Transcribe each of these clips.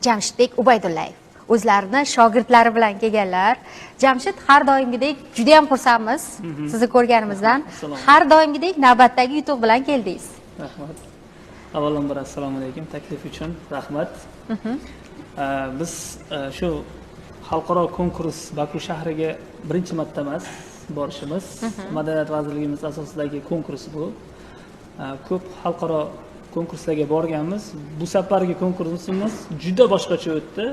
Jamshidbek Ubaydullayev. O'zlarini shogirdlari bilan kelganlar. Jamshid, har doimgidek juda ham xursandmiz sizni ko'rganimizdan. Har doimgidek navbatdagi yutuq bilan keldingiz. Rahmat. Avvalambor assalomu alaykum, taklif uchun rahmat. Biz shu xalqaro konkurs Baku shahriga birinchi marta emas borishimiz. Madaniyat vazirligimiz asosidagi konkurs bu. Ko'p xalqaro konkurslarga borganmiz. Bu safargi konkursimiz juda boshqacha o'tdi.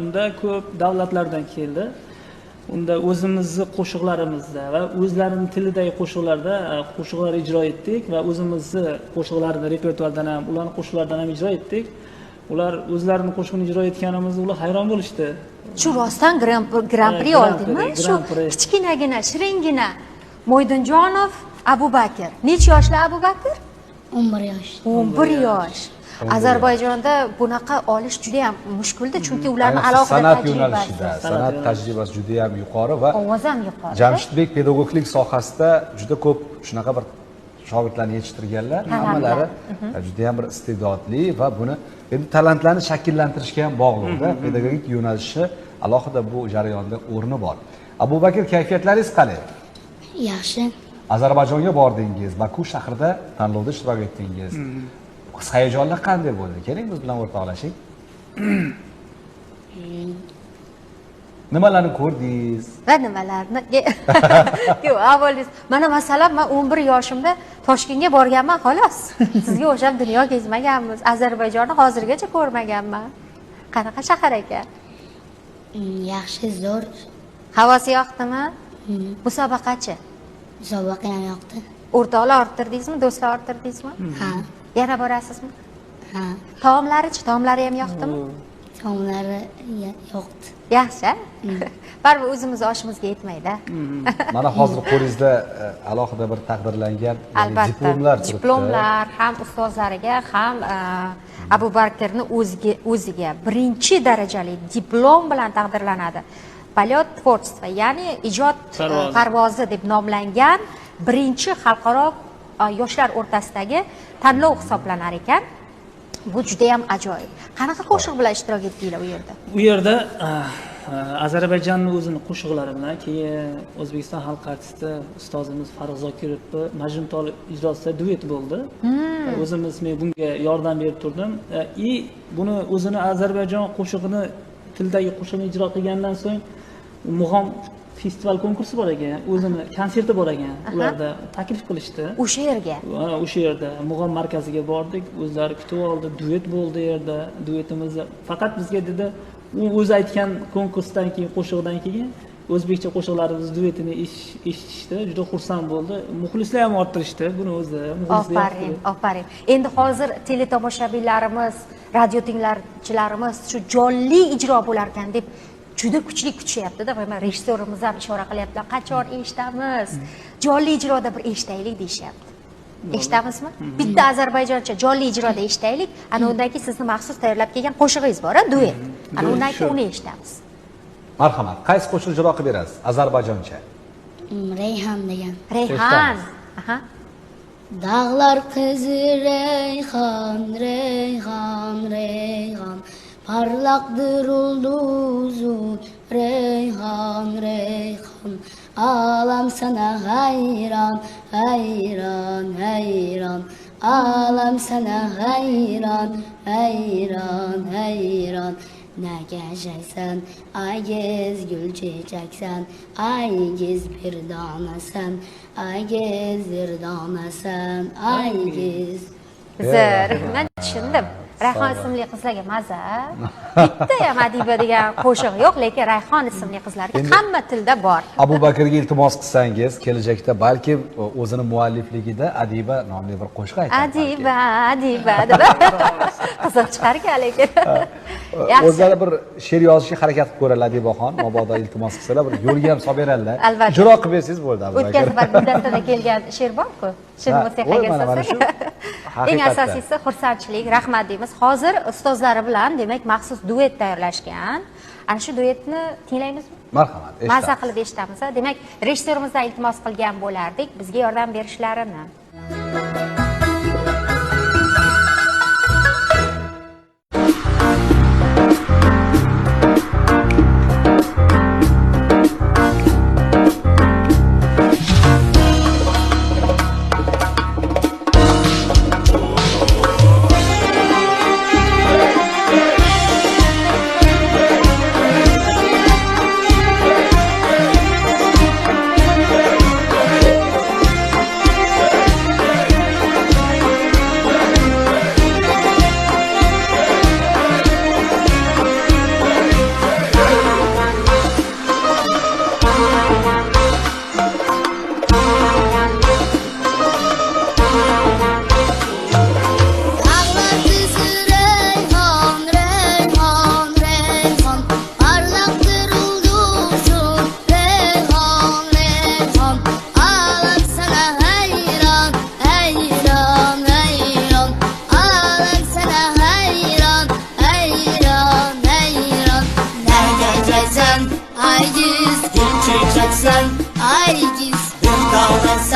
Unda ko'p davlatlardan keldi. Unda o'zimizni qo'shiqlarimizda va o'zlarining tilidagi qo'shiqlarda qo'shiqlar ijro etdik va o'zimizni qo'shiqlarni repertuardan ham, ularning qo'shiqlaridan ham ijro etdik. Ular o'zlarining qo'shiqni ijro etganimizda ular hayron bo'lishdi. Shu rostdan Grand Prix oldingmi? Shu kichkinagina, shiringina Mo'ydinjonov Abubakir. Necha yoshli Abubakir? 11 yosh. 11 yosh. Azarbayjonda bunaqa olish juda ham mushkulda, chunki ularning alohida tajribasi, san'at tajribasi juda ham yuqori va ovoz ham yuqori. Jamshidbek pedagoglik sohasida juda ko'p shunaqa bir shogirdlarni yetishtirganlar. Hammalari juda ham bir iste'dodli va buni endi talantlarni shakllantirishga ham bog'liqda. Pedagogik yo'nalishi alohida bu jarayonda o'rni bor. Abubakir, kayfiyatlaringiz qalay? Yaxshi. Ozarbayjonga bordingiz, Baku shahrida tanlovda ishtirok etdingiz. Hayajonlar qanday bo'ldi? Keling biz bilan o'rtoqlashing. Nimalarni ko'rdingiz? Va nimalarni? Yo'q, avvalingiz, mana masalan, men 11 yoshimda Toshkentga borganman, xolos. Sizga o'xshab dunyo kezmaganmiz. Ozarbayjonni hozirgacha ko'rmaganman. Qanaqa shahar ekan? Yaxshi, zo'r. Havosi yoqdimi? Musobaqachi. Musobaqa ham yoqdi. O'rtoqlar orttirdingizmi, do'stlar orttirdingizmi? Ha. Yana borasizmi? Ha. Taomlari-chi, taomlari ham yoqdimi? Taomlari yoqdi. Yaxshi. Baribir o'zimiz oshimizga yetmaydi. Mana hozir qo'lingizda alohida bir taqdirlangan diplomlar turibdi. Diplomlar ham ustozlariga, ham Abubakirni o'ziga birinchi darajali diplom bilan taqdirlanadi. Polyot tvorчества, ya'ni ijod parvozi deb nomlangan birinchi xalqaro yoshlar o'rtasidagi tanlov hisoblanar ekan. Bu juda ham ajoyib. Qanaqa qo'shiq bilan ishtirok etdinglar u yerda? U yerda Ozarbayjonning o'zining qo'shiqlari bilan, keyin O'zbekiston xalq artisti ustozimiz Farruh Zokirovni Majnuntol ijrosida duet bo'ldi. O'zimiz men bunga yordam berib turdim. Buni o'zini Ozarbayjon qo'shig'ini tildagi qo'shiqni ijro qilgandan so'ng Muhim festival konkursi bor ekan, o'zini konserti bor ekan. Ularda taklif qilishdi. O'sha yerga. O'sha yerda Muhim markaziga bordik, o'zlari kutib oldi, duet bo'ldi yerda. Duetimizni faqat bizga dedi, u o'zi aytgan konkursdan keyin, qo'shiqdan keyin o'zbekcha qo'shiqlarimiz duetini eshitishdi, juda xursand bo'ldi. Muxlislar ham orttirishdi buni o'zi. Ofarin, ofarin. Endi hozir teletomoshabinlarimiz, radio tinglovchilarimiz shu jonli ijro bo'lar ekan deb juda kuchli kutishyapti-da, va rejissyorimiz ham ishora qilyaptilar. Qachon eshitamiz? Jonli ijroda bir eshitaylik deyishyapti. Eshitamizmi? Bitta ozarbayjoncha jonli ijroda eshitaylik. Ana undan keyin sizni maxsus tayyorlab kelgan qo'shig'ingiz bor-a, duet. Ana undan keyin uni eshitamiz. Marhamat, qaysi qo'shiq ijro qilib berasiz? Ozarbayjoncha. Reyhan degan. Reyhan. Aha. Dağlar kızı reyhan, reyhan, reyhan. Parlaktır ulduzun reyhan, reyhan. Alam sana hayran, hayran, hayran. Alam sana hayran, hayran, hayran. Ne geçeceksen, ay gez gül çiçeksen, ay gez bir danasen, ay gez bir danasen, ay gez. Zo'r, men tushundim. Rayhon ismli qizlarga maza. Bitta ham Adiba degan qo'shiq yo'q, lekin Rayhon ismli qizlarga hamma tilda bor. Abubakirga iltimos qilsangiz, kelajakda balki o'zini muallifligida Adiba nomli bir qo'shiq aytadi. Adiba, Adiba deb. Qiziq chiqargan lekin. O'zlari bir she'r yozishga harakat qilib ko'radi Adibaxon, mabodo iltimos qilsalar bir yo'lga ham solib beradilar. Albatta. Ijro qilib bersangiz bo'ldi Abubakir. O'tgan safar Guldastadan kelgan she'r bor-ku. She'r musiqaga asosan. Eng asosiysi xursandchilik, rahmat deymiz. Hozir ustozlari bilan, demak, maxsus duet tayyorlashgan. Ana shu duetni tinglaymizmi? Marhamat, eshitamiz. Maza qilib eshitamiz. Demak, rejissyorimizdan iltimos qilgan bo'lardik bizga yordam berishlarini.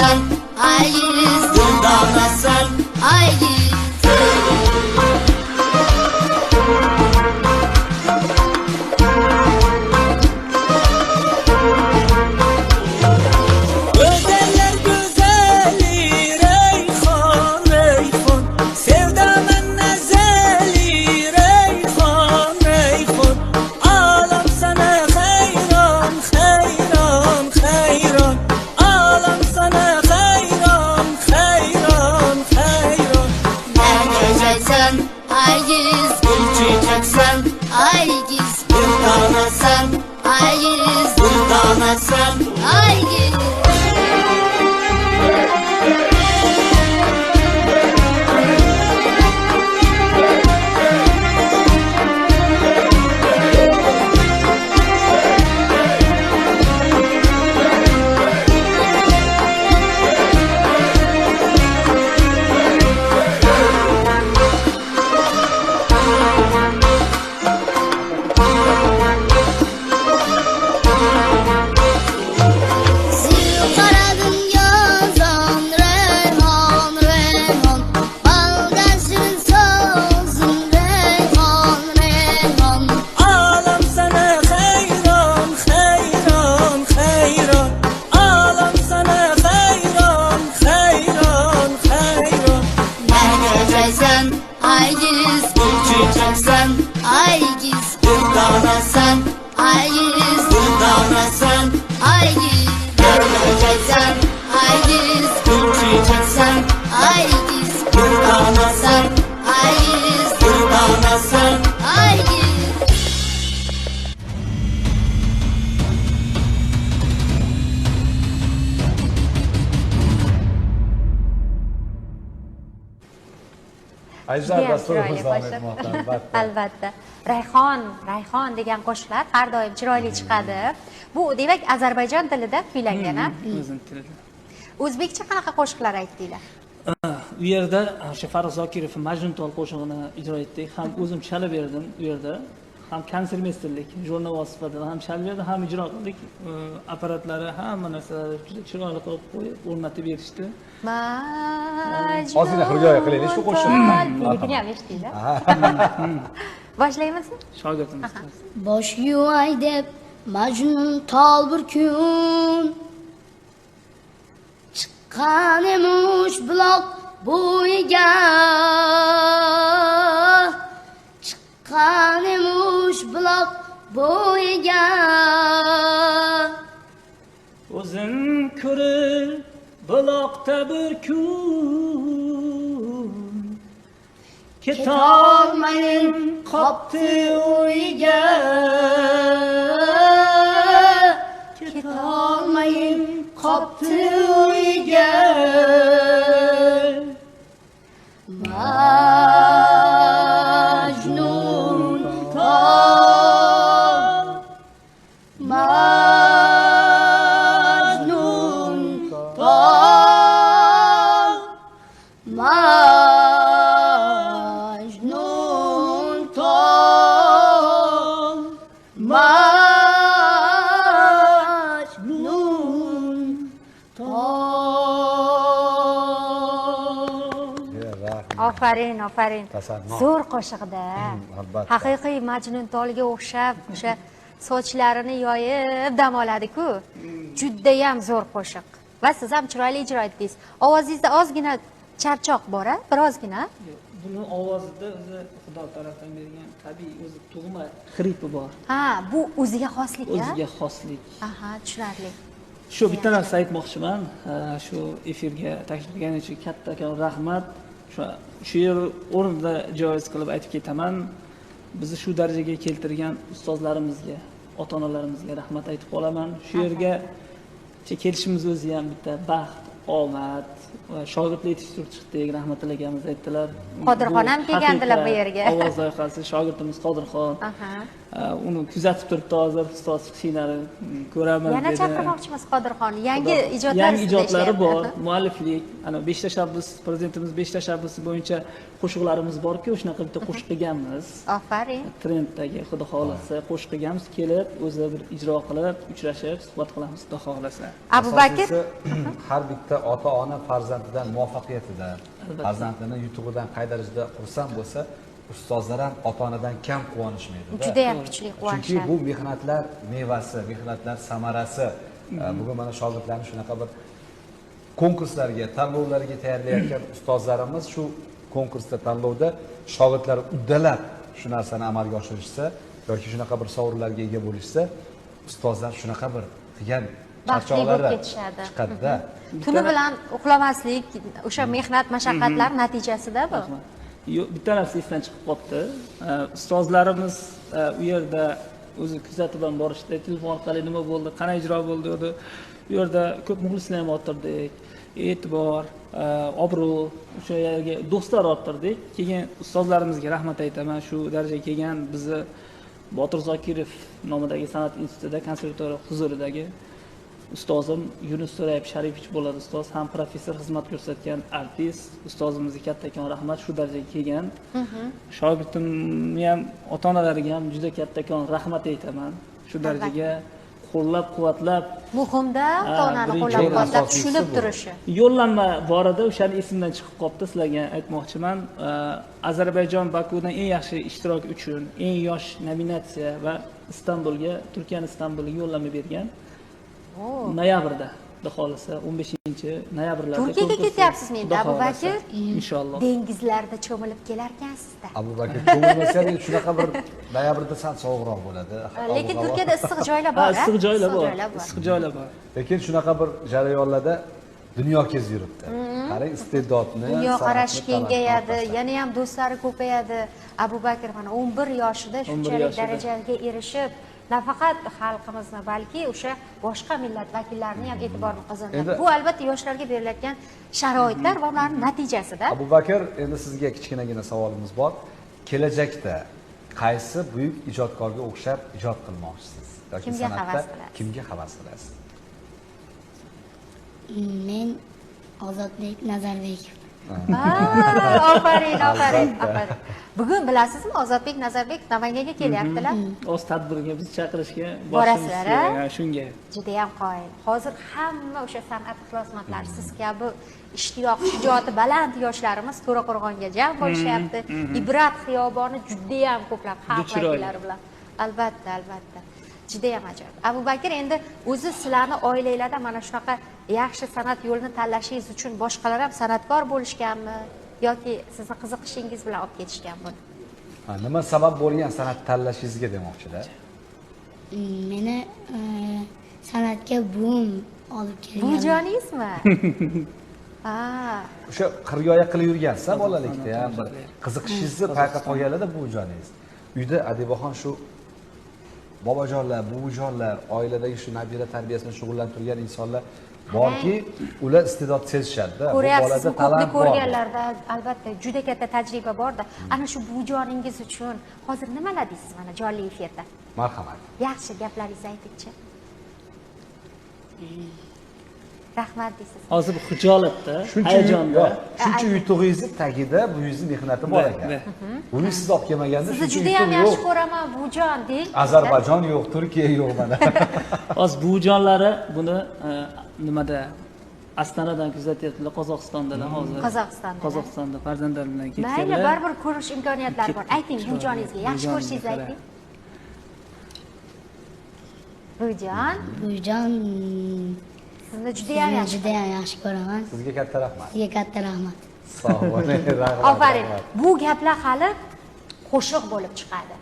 durdonasan, aygiz durdonasan, aygiz. Güzeller güzeli Reyhan Reyhan, sevdamen nezeli Reyhan Reyhan, alam sana hayran hayran hayran, alam sana hayran hayran hayran. Nereceksen aygiz, gül çiçeksen aygiz, durdonasan, aygiz durdonasan, aygiz. Karadım yazan Reyhan Reyhan, baldan şirin sözün Reyhan Reyhan. Alam sana hayran hayran hayran, alam sana hayran hayran hayran. Nereceksen aygiz, gül çiçeksen aygiz, durdonasan, aygiz durdonasan, aygiz. Nereceksen aygiz, gül çiçeksen aygiz, durdonasan, aygiz durdonasan, aygiz. Ajdar Judayam dasturimiz chiroyli davom qo'shiq. etmoqda, albatta. Albatta. Rayhon degan qo'shiqlar har doim chiroyli chiqadi. Bu demak Ozarbayjon tilida kuylangan, a? O'zim tilida. O'zbekcha qanaqa qo'shiqlar aytdinglar? U yerda o'sha Farruh Zokirov Majnuntol qo'shig'ini ijro etdik. Ham o'zim chalib berdim u yerda. Ham konsertmesterlik, jurnal sifatida ham chalib berdim, ham ijro qildik. Apparatlari, hamma narsalari juda chiroyli qilib qo'yib, o'rnatib berishdi. Ozgina hirgoya qilaylik shu qo'shiqni. Lekin ham eshitdinglar. Boshlaymiz? Shogirdimiz. Bosh yuvay deb Majnun tol bir kun chiqqan emish buloq bo'yiga, chiqqan emish buloq bo'yiga. O'zim ko'rib buloqda bir kun ketolmayin qopti uyiga, ketolmayin qopti uyiga. Majnun tol, Majnun tol, Majnun tol, Majnun tol. Ofarin. Tasanno. Zo'r qo'shiqda. albatta. Haqiqiy Majnun tolga o'xshab o'sha sochlarini yoyib dam oladi-ku. Judayam zo'r qo'shiq. Va siz ham chiroyli ijro etdingiz. Ovozingizda ozgina charchoq bor-a? Birozgina. Buni ovozida o'zi Xudo tarafdan bergan tabiiy o'zi tug'ma xripi bor. Ha, bu o'ziga xoslik, a? O'ziga xoslik. Aha, tushunarli. Shu bitta narsa aytmoqchiman. Shu efirga taklif qilganing uchun kattakon rahmat. Shu yer o'rnida joiz qilib aytib ketaman. Bizni shu darajaga keltirgan ustozlarimizga, ota-onalarimizga rahmat aytib qolaman. Shu yerga kelishimiz o'zi ham bitta baxt, omad va shogirdlar yetishtirib chiqdik. Rahmatulloh akamiz aytdilar. Qodirxon ham kelgandilar bu yerga. Ovoz loyihasi shogirdimiz Qodirxon. Aha. Uni kuzatib turibdi hozir ustoz Hushinani ko'raman dedi. Yana chaqirmoqchimiz Qodirxon. Yangi ijodlari bor, mualliflik, ana 5 tashabbus, prezidentimiz 5 tashabbusi bo'yicha qo'shiqlarimiz bor-ku, shunaqa bitta qo'shiq qilganmiz. Ofarin. Trenddagi Xudo xolasa qo'shiq qilganmiz, kelib o'zi bir ijro qilib, uchrashib, suhbat qilamiz Xudo xolasa. Abu Bakr Asosiysi, har bitta bitta ota-ona farzandidan muvaffaqiyatidan, farzandining yutug'idan qay darajada xursand bo'lsa, ustozlar ham ota-onadan kam quvonishmaydi. Juda ham kuchli Chunki quvonishadi. bu mehnatlar mevasi, mehnatlar samarasi. Bugun mana shogirdlarni shunaqa bir konkurslarga, tanlovlarga tayyorlayotgan ustozlarimiz shu konkursda, tanlovda shogirdlar uddalab shu narsani amalga oshirishsa yoki shunaqa bir sovrinlarga ega bo'lishsa, ustozlar shunaqa bir qilgan Baxtli bo'lib charchoqlari ketishadi. chiqadi-da. Tuni bilan uxlamaslik, o'sha mehnat mashaqqatlar natijasida bu. Bitta narsa esdan chiqib qolibdi. Ustozlarimiz u yerda o'zi kuzatib ham borishdi. Telefon orqali nima bo'ldi, qanday ijro bo'ldi dedi. U yerda ko'p muxlislar ham o'tirdik. E'tibor, obro', o'sha yerga do'stlar orttirdik. Keyin ustozlarimizga rahmat aytaman. Shu darajaga kelgan bizni Botir Zokirov nomidagi san'at institutida konservatoriya huzuridagi ustozim Yunus To'rayev Sharifovich bo'ladi. Ustoz ham professor xizmat ko'rsatgan artist. Ustozimizga kattakon rahmat, shu darajaga kelgan. Shogirdimni ham, ota-onalariga ham juda kattakon rahmat aytaman. Shu darajaga qo'llab-quvvatlab Muhimda ota-onani qo'llab-quvvatlab tushunib turishi. yo'llanma bor edi, o'shani esimdan chiqib qolibdi. Sizlarga aytmoqchiman. Ozarbayjon Bakudan eng yaxshi ishtirok uchun eng yosh nominatsiya va Istanbulga, Turkiyaning Istanbuliga yo'llanma bergan. Noyabrda, xudo xolisa 15-noyabrlarda. Turkiyaga ketyapsizmi endi, Abu Bakir? Inshaalloh. Dengizlarda cho'milib kelarkansiz-da. Abu Bakir cho'milmasa ham shunaqa bir noyabrda sal sovuqroq bo'ladi. Lekin Turkiyada issiq joylar bor, Issiq joylar bor. Issiq joylar bor. Lekin shunaqa bir jarayonlarda dunyo kezd yuribdi. Qarang, iste'dodni, Dunyo qarashi san'atni kengayadi, talab yana ham do'stlari ko'payadi. Abu Bakir mana 11 yoshida shunchalik darajaga erishib, nafaqat xalqimizni, balki o'sha boshqa millat vakillarini ham e'tiborini qozonadi. Bu albatta yoshlarga beriladigan sharoitlar va ularning natijasida. Abu Bakir, endi sizga kichkinagina savolimiz bor. Kelajakda qaysi buyuk ijodkorga o'xshab ijod qilmoqchisiz? Yoki Kimga san'atda havas qilasiz? kimga havas qilasiz? Men Ozodbek Nazarbekov. Ofarin, ofarin, ofarin. Bugun bilasizmi, Ozodbek Nazarbekov Namanganga kelyaptilar. O'z tadbiriga biz chaqirishga Borasizlar, shunga. Juda ham qoyil. Hozir hamma o'sha san'at ixlosmandlari siz kabi ishtiyoq, shijoati baland yoshlarimiz To'raqo'rg'onga jam bo'lishyapti. Ibrat xiyoboni juda ham ko'plab xalq vakillari bilan. Albatta, albatta. Juda ham ajoyib. Abu Bakir, endi o'zi sizlarni oilanglarda mana shunaqa yaxshi san'at yo'lini tanlashingiz uchun boshqalar ham san'atkor bo'lishganmi yoki sizni qiziqishingiz bilan olib ketishganmi? Nima sabab bo'lgan san'at tanlashingizga demoqchida? Meni san'atga buvim olib kelgan. Bujoningizmi? O'sha qirgoya qilib yurgansiz bolalikda ham bir qiziqishingizni payqab qolganlarda buvijoningiz. Uyda Adibaxon shu bobojonlar, buvijonlar, oiladagi shu nabira tarbiyasini shug'ullanib turgan insonlar borki, ular iste'dod sezishadi-da. Bu bolada talant bor. Ko'rganlarda albatta juda katta tajriba bor-da. Ana shu buvijoningiz uchun hozir nimalar deysiz mana jonli efirda? Marhamat. Yaxshi gaplaringizni ayting-chi. Rahmat deysiz. Hozir xijolatda, hayajonda. Shuncha yutug'ingizni tagida buyingizni mehnati bor ekan. Buni siz olib kelmaganda Sizni shuncha juda ham yutuq yaxshi yo'q. ko'raman buvijon deng. Ozarbayjon yo'q, Turkiya yo'q mana. Hozir buvijonlari buni nimada Astanadan kuzatyaptilar, Qozog'istondalar hozir. Qozog'istonda farzandlar bilan ketganlar. Mayli, baribir ko'rish imkoniyatlari bor. Ayting buvijoningizga, yaxshi ko'rishingizni ayting. Buvijon, sizni juda ham yaxshi. Juda ham yaxshi ko'raman. Sizga katta rahmat. Sizga katta rahmat. Sog' bo'ling. Ofarin. Bu gaplar hali qo'shiq bo'lib chiqadi.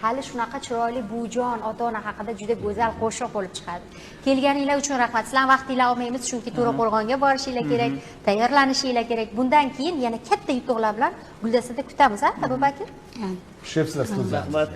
Hali shunaqa chiroyli buvijon, ota-ona haqida juda go'zal qo'shiq bo'lib chiqadi. Kelganinglar uchun rahmat. Sizlarning vaqtinglarni olmaymiz, chunki To'raqo'rg'onga borishinglar kerak, tayyorlanishinglar kerak. Bundan keyin yana katta yutuqlar bilan Guldastada kutamiz, Abu Bakir. Xushepsizlar, Rahmat.